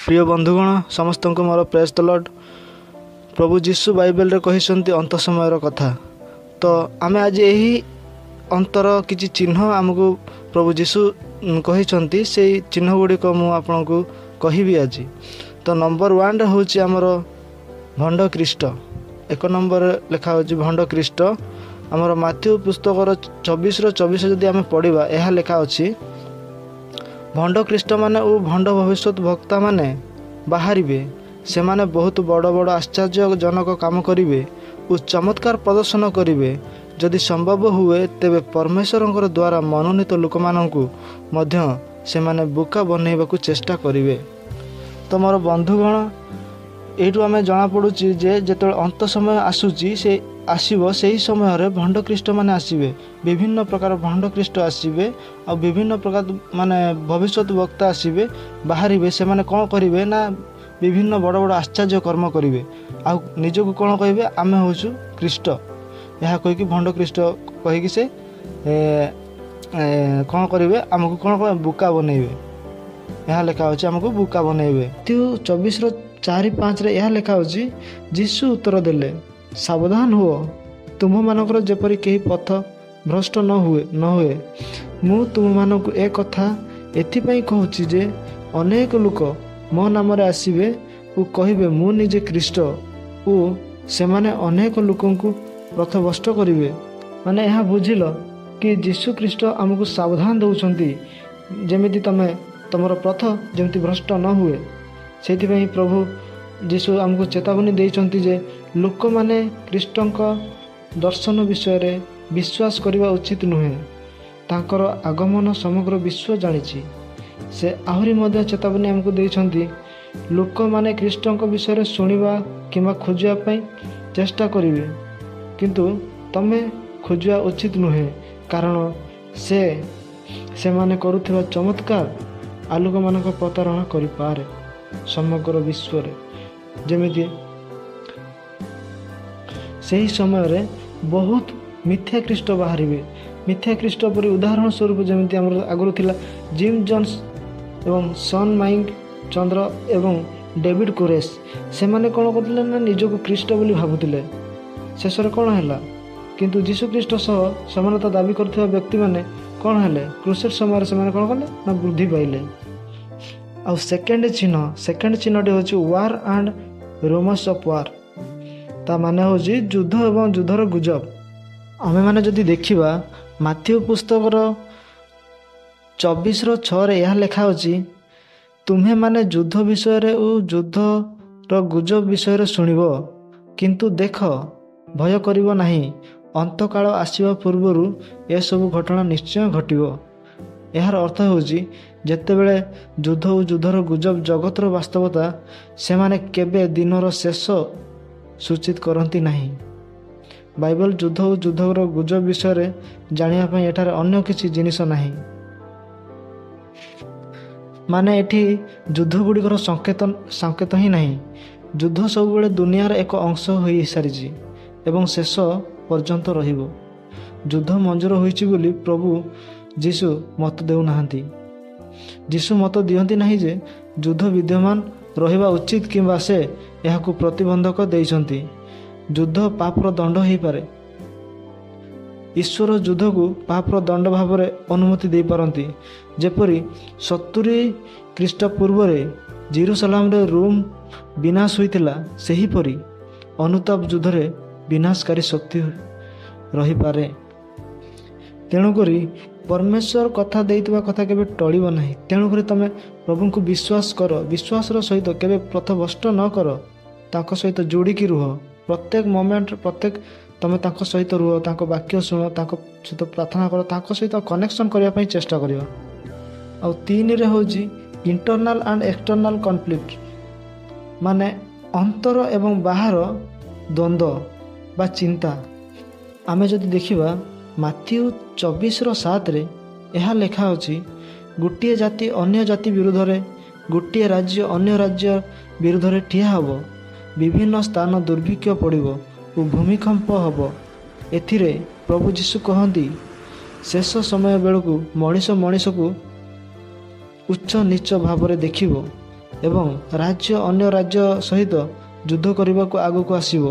प्रिय बंधुगण समस्त को मोर प्रेज द लॉर्ड। प्रभु जीशु बाइबल रे कहिसंती अंत समय कथा। तो आमे आज यही अंतर किछि चिन्ह आमको प्रभु जीशु कहिसंती से चिन्ह गुडी को मु आपनको कहिबी आज। तो नंबर 1 रे होछि हमर भंड ख्रीष्ट। एक नंबर लिखा होछि भंड ख्रीष्ट। हमर माथ्यू पुस्तक 24 जदि आमे पढ़िबा एहा लिखा अछि भंड ख्रीष्ट माने ओ भंड भविष्यत वक्ता माने बाहरिबे। से माने बहुत बड़ बड़ आश्चर्यजनक काम करिवे और चमत्कार प्रदर्शन करिवे। जदि संभव हुए तेबे परमेश्वर द्वारा मनोनीत लोक माननकु मध्य से माने बुका बनैबाकू चेष्टा करिवे। तो मोर बंधुगण एठू आमे जना पड़ुची जे जेतल अंत समय आसुची से आसीबो सही समय रे भंड ख्रीष्ट माने आसीबे। विभिन्न प्रकार भंड ख्रीष्ट आसीबे और विभिन्न प्रकार माने भविष्यत वक्ता आसीबे बाहरिबे। से माने कोन करिवे ना विभिन्न बड़ बड़ आश्चर्य कर्म करिवे आ निजको कोन कहिबे आमे होछु ख्रीष्ट। यहा कहि कि भंड ख्रीष्ट कहि कि से कोन करिवे हमकु कोन बुका बनैबे। यहा लिखा होछि हमकु बुका बनैबे। 24:4-5 रे यहा लिखा होछि जीशु उत्तर देले सावधान हुओ तुम मानकर जेपरि केही पथ भ्रष्ट न हुए। मु तुम मानकु ए कथा एथिपई कहूछि जे अनेक लोक मो नाम रे आसीबे ओ कहिबे मु निजे ख्रीष्ट ओ से माने अनेक लोकंकु पथभ्रष्ट करिवे। माने यहा बुझिलो कि जीशु ख्रीष्ट हमकु सावधान दउछंती जेमिति तमर पथ जेमिति भ्रष्ट न हुए। सेथिपई प्रभु जीशु आमको चेतावनी देइछंती जे लोक माने ख्रीष्टंक दर्शन विषय रे विश्वास करबा उचित नुहे। तांकर आगमन समग्र विश्व जानिछि। से आहुरी मध्य चेतावनी आमको देइछंती लोक माने ख्रीष्टंक विषय रे सुनिबा किबा खोजिया पई चेष्टा करिवे किंतु तमे खोजिया उचित नुहे कारण से माने करूथिबा चमत्कार आलोक मानक प्रतारणा करि पारे समग्र विश्व रे। जेमिति सही समय रे बहुत मिथ्या ख्रीष्ट बाहरिबे। मिथ्या ख्रीष्ट पर उदाहरण स्वरूप जेमिति हमर आगुरु थिला जिम जॉन्स एवं सन माइंग चंद्र एवं डेविड कोरेस। से माने कोन करथिले ना निजको ख्रीष्ट बोली भाबुथिले। शेषरे कोन हैला किंतु जीशु ख्रीष्ट सह समानता दाबी करथिबा व्यक्ति माने कोन हैले क्रूसेड समय रे से माने कोन करले ना वृद्धि पाइले। आ सेकेंड चिन्हटी होछि war and rumours of war. ता माने होछि युद्ध एवं युद्धर गुजब। आमे माने जदि देखिबा माथ्यू पुस्तक 24:6 रे यह लिखा होछि तुम्हे माने युद्ध विषय रे ओ युद्धर गुजब विषय रे सुनिबो किंतु देख भय करिवो नाही अंतकाल आसीबा पूर्वरु ए सब घटना निश्चय घटिबो। यार अर्थ होछि जेतेबेले युद्ध और युद्धर गुजब जगतर वास्तवता से माने केबे दिनर शेष सूचित करती नहीं। बाइबल युद्ध और युद्धर गुजब विषय रे जानिया पई एठारे अन्य किछि जिनिस नाही। माने एठी युद्ध गुड़िकर संकेत ही नहीं। युद्ध सब बेले दुनियार एक अंश होई सारिछि एवं शेष पर्यंत रहिबो। युद्ध मंजूर होईछि बोली प्रभु जीशु मत देउ नाहंती। जीशु मत दियंती नहीं जे युद्ध विद्यमान रहिबा उचित किंबा से एहाकु प्रतिबंधक देइछंती। युद्ध पापर दंड होई पारे। ईश्वर युद्ध को पापर दंड भाव रे अनुमति दे पारंती। जेपरि 70 ख्रीष्ट पूर्व रे जेरूसलाम रे रोम विनाश होइतिला सेही परी अनुताप युद्ध रे विनाशकारी शक्ति रही पारे। तेणुकरी परमेश्वर कथा देइतबा कथा केबे टळिबो नाही। तेणुकरी तमे प्रभु को विश्वास कर। विश्वासर सहित केबे पथभ्रष्ट न कर। ताको सहित जोड़ी की रुह। प्रत्येक मोमेंट प्रत्येक तमे ताको सहित रुह। ताको वाक्य सुनो। ताको सहित प्रार्थना कर। ताको सहित कनेक्शन करिया पई चेष्टा करियो। आ 3 रे होजी इंटरनल एंड एक्सटर्नल कॉन्फ्लिक्ट। माने अंतर एवं बाहर द्वंद्व बा चिंता। आमे जदि देखिबा माथ्यू 24:7 रे यह लिखा होछि गोटे जाति अन्य जाति विरुद्ध रे गोटे राज्य अन्य राज्य विरुद्ध रे ठिया हबो। विभिन्न स्थान दुर्भिक्ष पड़िबो और भूमिकंप हबो। एथिरे प्रभु जीशु कहंती शेष समय बेलकु मनीष को उच्च नीच भाव रे देखिबो ଏବଂ ରାଜ୍ୟ ଅନ୍ୟ ରାଜ୍ୟ ସହିତ ଯୁଦ୍ଧ କରିବାକୁ ଆଗକୁ ଆସିବ,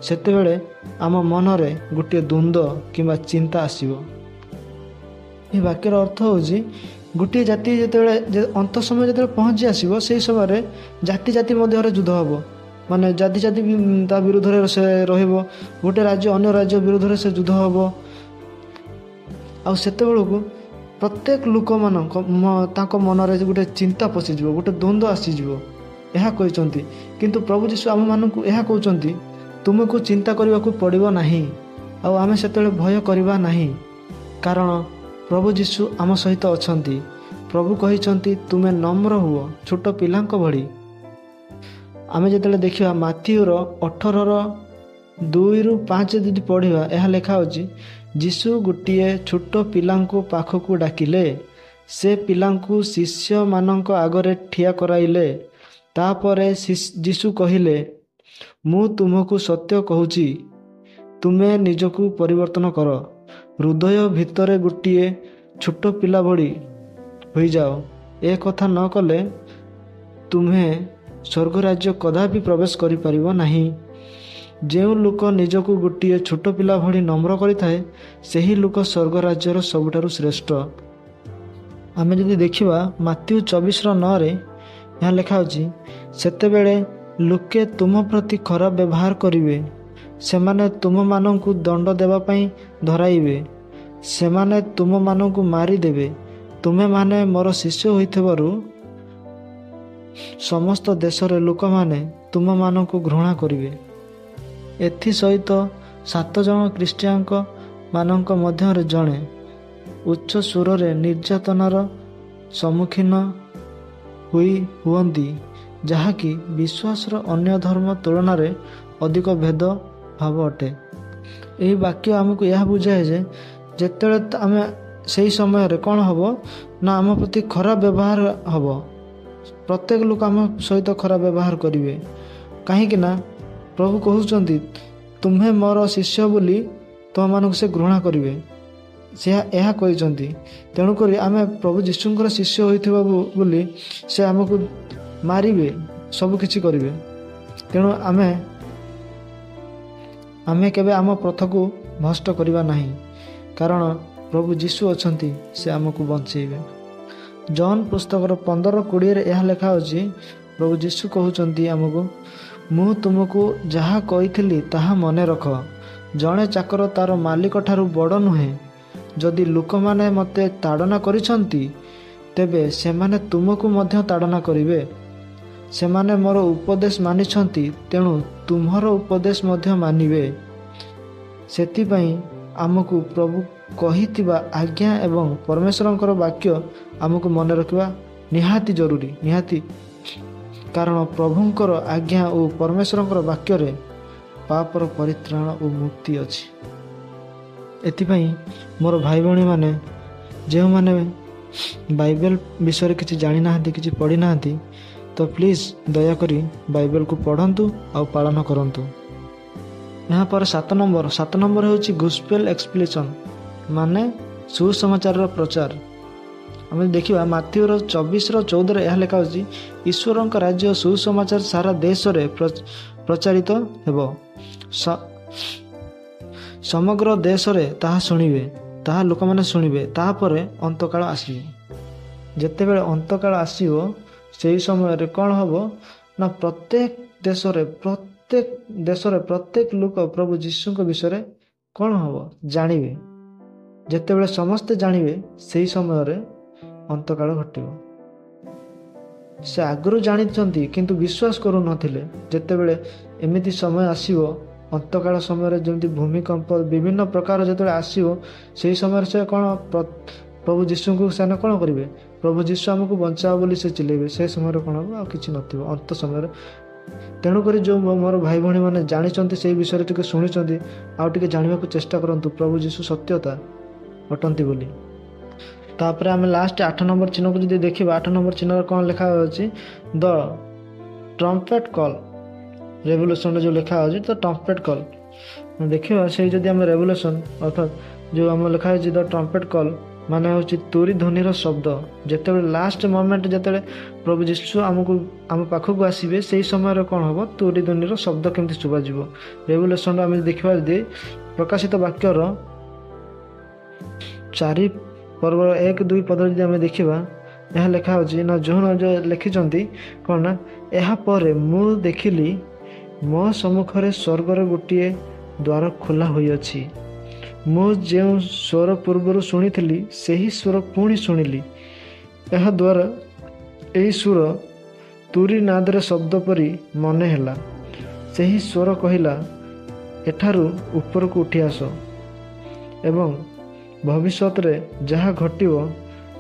ସେତେବେଳେ ଆମ ମନରେ ଗୋଟିଏ ଦ୍ୱନ୍ଦ୍ୱ କିମ୍ବା ଚିନ୍ତା ଆସିବ। ଏହି ବାକ୍ୟର ଅର୍ଥ ହେଉଛି ଗୋଟିଏ ଜାତି ଯେତେବେଳେ ଅନ୍ତ ସମୟ ଯେତେବେଳେ ପହଞ୍ଚି ଆସିବ, ସେହି ସମୟରେ ଜାତି ଜାତି ମଧ୍ୟରେ ଯୁଦ୍ଧ ହେବ। ମାନେ ଜାତି ଜାତି ତା ବିରୁଦ୍ଧରେ ସେ ରହିବ, ଗୋଟେ ରାଜ୍ୟ ଅନ୍ୟ ରାଜ୍ୟ ବିରୁଦ୍ଧରେ ସେ ଯୁଦ୍ଧ ହେବ। ଆଉ ସେତେବେଳକୁ ପ୍ରତ୍ୟେକ ଲୋକମାନଙ୍କ ତାଙ୍କ ମନରେ ଗୋଟେ ଚିନ୍ତା ପଶିଯିବ, ଗୋଟେ ଦ୍ୱନ୍ଦ୍ୱ ଆସିଯିବ। ଏହା କହିଛନ୍ତି, କିନ୍ତୁ ପ୍ରଭୁ ଯୀଶୁ ଆମମାନଙ୍କୁ ଏହା କହୁଛନ୍ତି, ତୁମକୁ ଚିନ୍ତା କରିବାକୁ ପଡ଼ିବ ନାହିଁ, ଆଉ ଆମେ ସେତେବେଳେ ଭୟ କରିବା ନାହିଁ, କାରଣ ପ୍ରଭୁ ଯୀଶୁ ଆମ ସହିତ ଅଛନ୍ତି। ପ୍ରଭୁ କହିଛନ୍ତି, ତୁମେ ନମ୍ର ହୁଅ, ଛୋଟ ପିଲାଙ୍କ ଭଳି। ଆମେ ଯେତେବେଳେ ଦେଖିବା ମାଥିଉର 18:2-5 ଯଦି ପଢ଼ିବା, ଏହା ଲେଖା ହେଉଛି, ଯୀଶୁ ଗୋଟିଏ ଛୋଟ ପିଲାଙ୍କୁ ପାଖକୁ ଡାକିଲେ, ସେ ପିଲାଙ୍କୁ ଶିଷ୍ୟମାନଙ୍କ ଆଗରେ ଠିଆ କରାଇଲେ। ତାପରେ ଯୀଶୁ କହିଲେ, ମୁଁ ତୁମକୁ ସତ୍ୟ କହୁଛି, ତୁମେ ନିଜକୁ ପରିବର୍ତ୍ତନ କର, ହୃଦୟ ଭିତରେ ଗୋଟିଏ ଛୋଟ ପିଲା ଭଳି ହୋଇଯାଅ। ଏ କଥା ନ କଲେ ତୁମେ ସ୍ୱର୍ଗରାଜ୍ୟ କଦାପି ପ୍ରବେଶ କରିପାରିବ ନାହିଁ। ଯେଉଁ ଲୋକ ନିଜକୁ ଗୋଟିଏ ଛୋଟ ପିଲା ଭଳି ନମ୍ର କରିଥାଏ, ସେହି ଲୋକ ସ୍ୱର୍ଗରାଜ୍ୟର ସବୁଠାରୁ ଶ୍ରେଷ୍ଠ। ଆମେ ଯଦି ଦେଖିବା ମାଥିଉ 24:9, ଏହା ଲେଖା ଅଛି, ସେତେବେଳେ ଲୋକେ ତୁମ ପ୍ରତି ଖରାପ ବ୍ୟବହାର କରିବେ, ସେମାନେ ତୁମମାନଙ୍କୁ ଦଣ୍ଡ ଦେବା ପାଇଁ ଧରାଇବେ, ସେମାନେ ତୁମମାନଙ୍କୁ ମାରିଦେବେ। ତୁମେମାନେ ମୋର ଶିଷ୍ୟ ହୋଇଥିବାରୁ ସମସ୍ତ ଦେଶରେ ଲୋକମାନେ ତୁମମାନଙ୍କୁ ଘୃଣା କରିବେ। ଏଥିସହିତ 7 ଜଣ ଖ୍ରୀଷ୍ଟିଆନଙ୍କ ମାନଙ୍କ ମଧ୍ୟରେ ଜଣେ ଉଚ୍ଚ ସ୍ୱରରେ ନିର୍ଯାତନାର ସମ୍ମୁଖୀନ ହୁଅନ୍ତି, ଯାହାକି ବିଶ୍ୱାସର ଅନ୍ୟ ଧର୍ମ ତୁଳନାରେ ଅଧିକ ଭେଦଭାବ ଅଟେ। ଏହି ବାକ୍ୟ ଆମକୁ ଏହା ବୁଝାଏ ଯେ ଯେତେବେଳେ ଆମେ ସେହି ସମୟରେ କ'ଣ ହେବ ନା, ଆମ ପ୍ରତି ଖରାପ ବ୍ୟବହାର ହେବ। ପ୍ରତ୍ୟେକ ଲୋକ ଆମ ସହିତ ଖରାପ ବ୍ୟବହାର କରିବେ, କାହିଁକି ନା ପ୍ରଭୁ କହୁଛନ୍ତି, ତୁମେ ମୋର ଶିଷ୍ୟ ବୋଲି ତୁମମାନଙ୍କୁ ସେ ଘୃଣା କରିବେ, ସେ ଏହା କହିଛନ୍ତି। ତେଣୁକରି ଆମେ ପ୍ରଭୁ ଯୀଶୁଙ୍କର ଶିଷ୍ୟ ହୋଇଥିବା ବୋଲି ସେ ଆମକୁ ମାରିବେ, ସବୁକିଛି କରିବେ। ତେଣୁ ଆମେ କେବେ ଆମ ପଥକୁ ଭ୍ରଷ୍ଟ କରିବା ନାହିଁ, କାରଣ ପ୍ରଭୁ ଯୀଶୁ ଅଛନ୍ତି, ସେ ଆମକୁ ବଞ୍ଚେଇବେ। ଜନ୍ ପୁସ୍ତକର 15:20 ଏହା ଲେଖା ହେଉଛି, ପ୍ରଭୁ ଯୀଶୁ କହୁଛନ୍ତି ଆମକୁ, ମୁଁ ତୁମକୁ ଯାହା କହିଥିଲି ତାହା ମନେ ରଖ, ଜଣେ ଚାକର ତାର ମାଲିକ ଠାରୁ ବଡ଼ ନୁହେଁ। ଯଦି ଲୋକମାନେ ମୋତେ ତାଡ଼ନା କରିଛନ୍ତି, ତେବେ ସେମାନେ ତୁମକୁ ମଧ୍ୟ ତାଡ଼ନା କରିବେ। ସେମାନେ ମୋର ଉପଦେଶ ମାନିଛନ୍ତି, ତେଣୁ ତୁମର ଉପଦେଶ ମଧ୍ୟ ମାନିବେ। ସେଥିପାଇଁ ଆମକୁ ପ୍ରଭୁ କହିଥିବା ଆଜ୍ଞା ଏବଂ ପରମେଶ୍ୱରଙ୍କର ବାକ୍ୟ ଆମକୁ ମନେ ରଖିବା ନିହାତି ଜରୁରୀ, ନିହାତି। କାରଣ ପ୍ରଭୁଙ୍କର ଆଜ୍ଞା ଓ ପରମେଶ୍ୱରଙ୍କର ବାକ୍ୟରେ ପାପର ପରିତ୍ରାଣ ଓ ମୁକ୍ତି ଅଛି। ଏଥିପାଇଁ ମୋର ଭାଇ ଭଉଣୀମାନେ, ଯେଉଁମାନେ ବାଇବେଲ ବିଷୟରେ କିଛି ଜାଣିନାହାନ୍ତି, କିଛି ପଢ଼ିନାହାନ୍ତି, ତ ପ୍ଲିଜ୍ ଦୟାକରି ବାଇବେଲକୁ ପଢ଼ନ୍ତୁ ଆଉ ପାଳନ କରନ୍ତୁ। ଏହାପରେ 7 ନମ୍ବର ହେଉଛି ଗୁସ୍ପେଲ୍ ଏକ୍ସପ୍ଲେନେସନ୍, ମାନେ ସୁସମାଚାରର ପ୍ରଚାର। ଆମେ ଦେଖିବା ମାଥିଉର 24:14 ଏହା ଲେଖା ହେଉଛି, ଈଶ୍ୱରଙ୍କ ରାଜ୍ୟ ସୁସମାଚାର ସାରା ଦେଶରେ ପ୍ରଚାରିତ ହେବ, ସମଗ୍ର ଦେଶରେ ତାହା ଲୋକମାନେ ଶୁଣିବେ, ତାହାପରେ ଅନ୍ତକାଳ ଆସିବ। ଯେତେବେଳେ ଅନ୍ତକାଳ ଆସିବ, ସେହି ସମୟରେ କ'ଣ ହେବ ନା, ପ୍ରତ୍ୟେକ ଦେଶରେ ପ୍ରତ୍ୟେକ ଲୋକ ପ୍ରଭୁ ଯୀଶୁଙ୍କ ବିଷୟରେ କ'ଣ ହେବ ଜାଣିବେ। ଯେତେବେଳେ ସମସ୍ତେ ଜାଣିବେ, ସେହି ସମୟରେ ଅନ୍ତକାଳ ଘଟିବ। ସେ ଆଗରୁ ଜାଣିଛନ୍ତି, କିନ୍ତୁ ବିଶ୍ୱାସ କରୁନଥିଲେ। ଯେତେବେଳେ ଏମିତି ସମୟ ଆସିବ, ଅନ୍ତକାଳ ସମୟରେ ଯେମିତି ଭୂମିକମ୍ପ ବିଭିନ୍ନ ପ୍ରକାର ଯେତେବେଳେ ଆସିବ, ସେହି ସମୟରେ ସେ କ'ଣ ପ୍ରଭୁ ଯୀଶୁଙ୍କୁ ସେମାନେ କ'ଣ କରିବେ? ପ୍ରଭୁ ଯୀଶୁ ଆମକୁ ବଞ୍ଚାଅ ବୋଲି ସେ ଚିଲେଇବେ। ସେ ସମୟରେ କ'ଣ ହେବ? ଆଉ କିଛି ନଥିବ ଅନ୍ତ ସମୟରେ। ତେଣୁକରି ଯେଉଁ ମୋର ଭାଇ ଭଉଣୀମାନେ ଜାଣିଛନ୍ତି, ସେହି ବିଷୟରେ ଟିକେ ଶୁଣିଛନ୍ତି, ଆଉ ଟିକେ ଜାଣିବାକୁ ଚେଷ୍ଟା କରନ୍ତୁ ପ୍ରଭୁ ଯୀଶୁ ସତ୍ୟତା ଅଟନ୍ତି ବୋଲି। ତାପରେ ଆମେ ଲାଷ୍ଟ 8 ନମ୍ବର ଚିହ୍ନକୁ ଯଦି ଦେଖିବା, 8 ନମ୍ବର ଚିହ୍ନରେ କ'ଣ ଲେଖା ଅଛି? ଦ ଟ୍ରମ୍ପେଟ୍ କଲ୍। ରେଭଲ୍ୟୁସନରେ ଯେଉଁ ଲେଖା ଅଛି, ତ ଟ୍ରମ୍ପେଟ୍ କଲ୍ ଦେଖିବା। ସେଇ ଯଦି ଆମେ ରେଭଲ୍ୟୁସନ୍ ଅର୍ଥାତ୍ ଯେଉଁ ଆମର ଲେଖା ହେଇଛି ଦ ଟ୍ରମ୍ପେଟ୍ କଲ୍, ମାନେ ହେଉଛି ତୁରୀ ଧ୍ୱନିର ଶବ୍ଦ। ଯେତେବେଳେ ଲାଷ୍ଟ ମୋମେଣ୍ଟ ଯେତେବେଳେ ପ୍ରଭୁ ଯୀଶୁ ଆମ ପାଖକୁ ଆସିବେ ସେହି ସମୟରେ କ'ଣ ହେବ, ତୁରୀ ଧ୍ୱନିର ଶବ୍ଦ କେମିତି ଶୁଭାଯିବ। ରେଭୁଲେସନ୍ ଆମେ ଦେଖିବା ଯଦି ପ୍ରକାଶିତ ବାକ୍ୟର 4 ପର୍ବର 1-2 ପଦରେ ଯଦି ଆମେ ଦେଖିବା, ଏହା ଲେଖା ହେଉଛି ନା ଯୋହନ ଲେଖିଛନ୍ତି କ'ଣ ନା, ଏହାପରେ ମୁଁ ଦେଖିଲି ମୋ ସମ୍ମୁଖରେ ସ୍ୱର୍ଗର ଗୋଟିଏ ଦ୍ୱାର ଖୋଲା ହୋଇଅଛି। ମୁଁ ଯେଉଁ ସ୍ୱର ପୂର୍ବରୁ ଶୁଣିଥିଲି ସେହି ସ୍ୱର ପୁଣି ଶୁଣିଲି। ଏହାଦ୍ୱାରା ଏହି ସୁର ତୁରୀ ନାଦରେ ଶବ୍ଦ ପରି ମନେ ହେଲା। ସେହି ସ୍ୱର କହିଲା, ଏଠାରୁ ଉପରକୁ ଉଠି ଆସ ଏବଂ ଭବିଷ୍ୟତରେ ଯାହା ଘଟିବ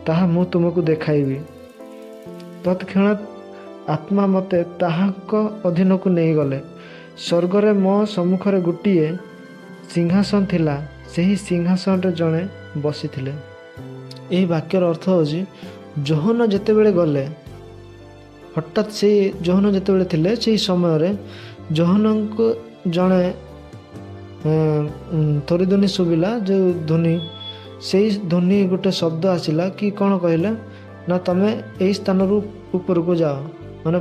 ତାହା ମୁଁ ତୁମକୁ ଦେଖାଇବି। ତତ୍କ୍ଷଣାତ୍ ଆତ୍ମା ମୋତେ ତାହାଙ୍କ ଅଧୀନକୁ ନେଇଗଲେ। ସ୍ୱର୍ଗରେ ମୋ ସମ୍ମୁଖରେ ଗୋଟିଏ ସିଂହାସନ ଥିଲା, ସେହି ସିଂହାସନରେ ଜଣେ ବସିଥିଲେ। ଏହି ବାକ୍ୟର ଅର୍ଥ ହେଉଛି, ଯୋହନ ଯେତେବେଳେ ଗଲେ, ହଠାତ୍ ସେଇ ଯୋହନ ଯେତେବେଳେ ଥିଲେ ସେହି ସମୟରେ ଯୋହନଙ୍କୁ ଜଣେ ତୋରି ଧ୍ୱନି ଶୁଭିଲା। ଯେଉଁ ଧ୍ୱନି, ସେଇ ଧ୍ୱନି ଗୋଟେ ଶବ୍ଦ ଆସିଲା କି କ'ଣ କହିଲା ନା, ତମେ ଏହି ସ୍ଥାନରୁ ଉପରକୁ ଯାଅ। ମାନେ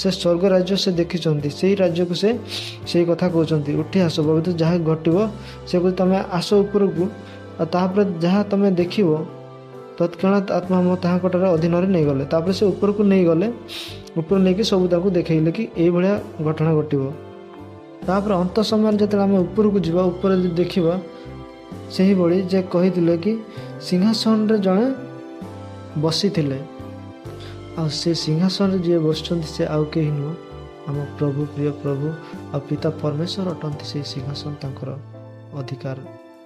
ସେ ସ୍ୱର୍ଗ ରାଜ୍ୟ ସେ ଦେଖିଛନ୍ତି, ସେଇ ରାଜ୍ୟକୁ ସେ ସେଇ କଥା କହୁଛନ୍ତି, ଉଠି ଆସ, ଭବିଷ୍ୟତରେ ଯାହା ଘଟିବ ସେ କହୁଛି ତମେ ଆସ ଉପରକୁ, ଆଉ ତାପରେ ଯାହା ତମେ ଦେଖିବ। ତତ୍କ୍ଷଣାତ୍ ଆତ୍ମା ମୋ ତାହାଙ୍କଠାରେ ଅଧୀନରେ ନେଇଗଲେ। ତାପରେ ସେ ଉପରକୁ ନେଇଗଲେ, ଉପରୁ ନେଇକି ସବୁ ତାଙ୍କୁ ଦେଖେଇଲେ କି ଏଇଭଳିଆ ଘଟଣା ଘଟିବ। ତାପରେ ଅନ୍ତ ସମୟରେ ଯେତେବେଳେ ଆମେ ଉପରକୁ ଯିବା, ଉପରେ ଯଦି ଦେଖିବା, ସେହିଭଳି ଯେ କହିଥିଲେ କି ସିଂହାସନରେ ଜଣେ ବସିଥିଲେ। ଆଉ ସେ ସିଂହାସନରେ ଯିଏ ବସିଛନ୍ତି ସେ ଆଉ କେହି ନୁହଁ, ଆମ ପ୍ରଭୁ, ପ୍ରିୟ ପ୍ରଭୁ ଆଉ ପିତା ପରମେଶ୍ୱର ଅଟନ୍ତି। ସେଇ ସିଂହାସନ ତାଙ୍କର ଅଧିକାର,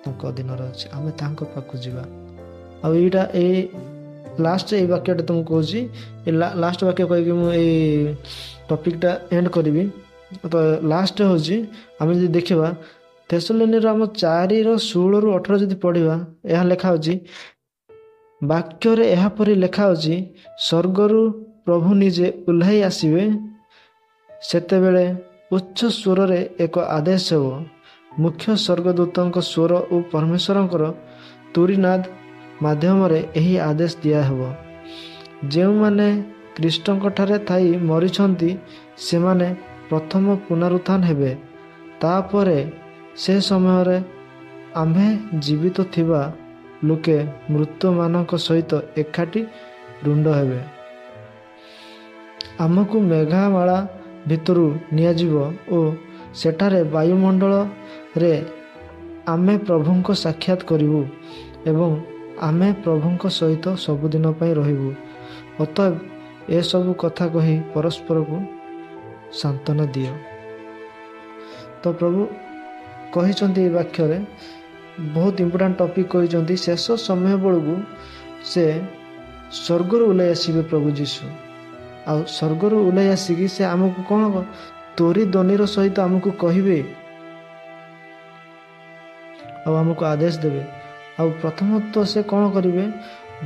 ତାଙ୍କ ଅଧୀନରେ ଅଛି। ଆମେ ତାଙ୍କ ପାଖକୁ ଯିବା। ଆଉ ଏଇଟା ଏଇ ଲାଷ୍ଟ ଏଇ ବାକ୍ୟଟା ତୁମକୁ କହୁଛି, ଏ ଲାଷ୍ଟ ବାକ୍ୟ କହିକି ମୁଁ ଏଇ ଟପିକ୍ଟା ଏଣ୍ଡ କରିବି। ତ ଲାଷ୍ଟ ହେଉଛି, ଆମେ ଯଦି ଦେଖିବା ଥେସଲୋନିର ଆମ 4:16-18 ଯଦି ପଢ଼ିବା, ଏହା ଲେଖା ହେଉଛି, ବାକ୍ୟରେ ଏହାପରି ଲେଖା ହେଉଛି, ସ୍ୱର୍ଗରୁ ପ୍ରଭୁ ନିଜେ ଓହ୍ଲାଇ ଆସିବେ, ସେତେବେଳେ ଉଚ୍ଚ ସ୍ୱରରେ ଏକ ଆଦେଶ ହେବ। ମୁଖ୍ୟ ସ୍ୱର୍ଗଦୂତଙ୍କ ସ୍ୱର ଓ ପରମେଶ୍ୱରଙ୍କର ତୁରୀନାଦ ମାଧ୍ୟମରେ ଏହି ଆଦେଶ ଦିଆହେବ। ଯେଉଁମାନେ ଖ୍ରୀଷ୍ଟଙ୍କଠାରେ ଥାଇ ମରିଛନ୍ତି ସେମାନେ ପ୍ରଥମ ପୁନରୁତ୍ଥାନ ହେବେ। ତାପରେ ସେ ସମୟରେ ଆମ୍ଭେ ଜୀବିତ ଥିବା ଲୋକେ ମୃତ୍ୟୁମାନଙ୍କ ସହିତ ଏକାଠି ରୁଣ୍ଡ ହେବେ। ଆମକୁ ମେଘାମାଳା ଭିତରୁ ନିଆଯିବ ଓ ସେଠାରେ ବାୟୁମଣ୍ଡଳରେ ଆମେ ପ୍ରଭୁଙ୍କ ସାକ୍ଷାତ କରିବୁ ଏବଂ ଆମେ ପ୍ରଭୁଙ୍କ ସହିତ ସବୁଦିନ ପାଇଁ ରହିବୁ। ଅତଏବ ଏସବୁ କଥା କହି ପରସ୍ପରକୁ ସାନ୍ତ୍ୱନା ଦିଅ। ତ ପ୍ରଭୁ କହିଛନ୍ତି ଏ ବାକ୍ୟରେ ବହୁତ ଇମ୍ପୋର୍ଟାଣ୍ଟ ଟପିକ୍ କହିଛନ୍ତି। ଶେଷ ସମୟ ବେଳକୁ ସେ ସ୍ୱର୍ଗରୁ ଓହ୍ଲାଇ ଆସିବେ ପ୍ରଭୁ ଯୀଶୁ। ଆଉ ସ୍ୱର୍ଗରୁ ଓହ୍ଲାଇ ଆସିକି ସେ ଆମକୁ କ'ଣ ତୋରି ଧ୍ୱନିର ସହିତ ଆମକୁ କହିବେ ଆଉ ଆମକୁ ଆଦେଶ ଦେବେ। ଆଉ ପ୍ରଥମତଃ ସେ କ'ଣ କରିବେ,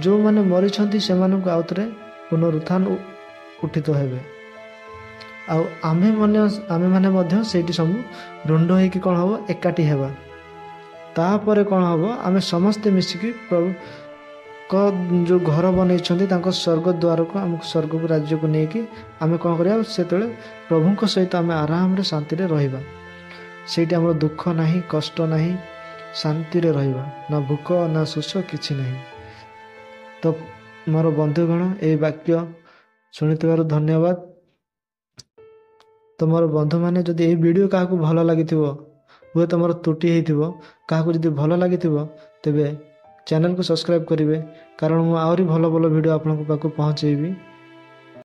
ଯେଉଁମାନେ ମରିଛନ୍ତି ସେମାନଙ୍କୁ ଆଉଥରେ ପୁନରୁତ୍ଥାନ ଉଠିତ ହେବେ। ଆଉ ଆମେମାନେ ମଧ୍ୟ ସେଇଠି ସବୁ ରୁଣ୍ଡ ହେଇକି କ'ଣ ହେବ, ଏକାଠି ହେବା। ତାପରେ କ'ଣ ହେବ, ଆମେ ସମସ୍ତେ ମିଶିକି ପ୍ରଭୁଙ୍କ ଯେଉଁ ଘର ବନେଇଛନ୍ତି ତାଙ୍କ ସ୍ୱର୍ଗ ଦ୍ୱାରକୁ, ଆମକୁ ସ୍ୱର୍ଗକୁ ରାଜ୍ୟକୁ ନେଇକି ଆମେ କ'ଣ କରିବା, ସେତେବେଳେ ପ୍ରଭୁଙ୍କ ସହିତ ଆମେ ଆରାମରେ ଶାନ୍ତିରେ ରହିବା। ସେଇଠି ଆମର ଦୁଃଖ ନାହିଁ, କଷ୍ଟ ନାହିଁ, ଶାନ୍ତିରେ ରହିବା, ନା ଭୋକ ନା ଶୋଷ କିଛି ନାହିଁ। ତ ମୋର ବନ୍ଧୁଗଣ, ଏହି ବାକ୍ୟ ଶୁଣିଥିବାରୁ ଧନ୍ୟବାଦ। ତ ମୋର ବନ୍ଧୁମାନେ, ଯଦି ଏହି ଭିଡ଼ିଓ କାହାକୁ ଭଲ ଲାଗିଥିବ, ହୁଏତ ମୋର ତ୍ରୁଟି ହେଇଥିବ, କାହାକୁ ଯଦି ଭଲ ଲାଗିଥିବ ତେବେ ଚ୍ୟାନେଲକୁ ସବସ୍କ୍ରାଇବ୍ କରିବେ, କାରଣ ମୁଁ ଆହୁରି ଭଲ ଭଲ ଭିଡ଼ିଓ ଆପଣଙ୍କ ପାଖକୁ ପହଞ୍ଚେଇବି।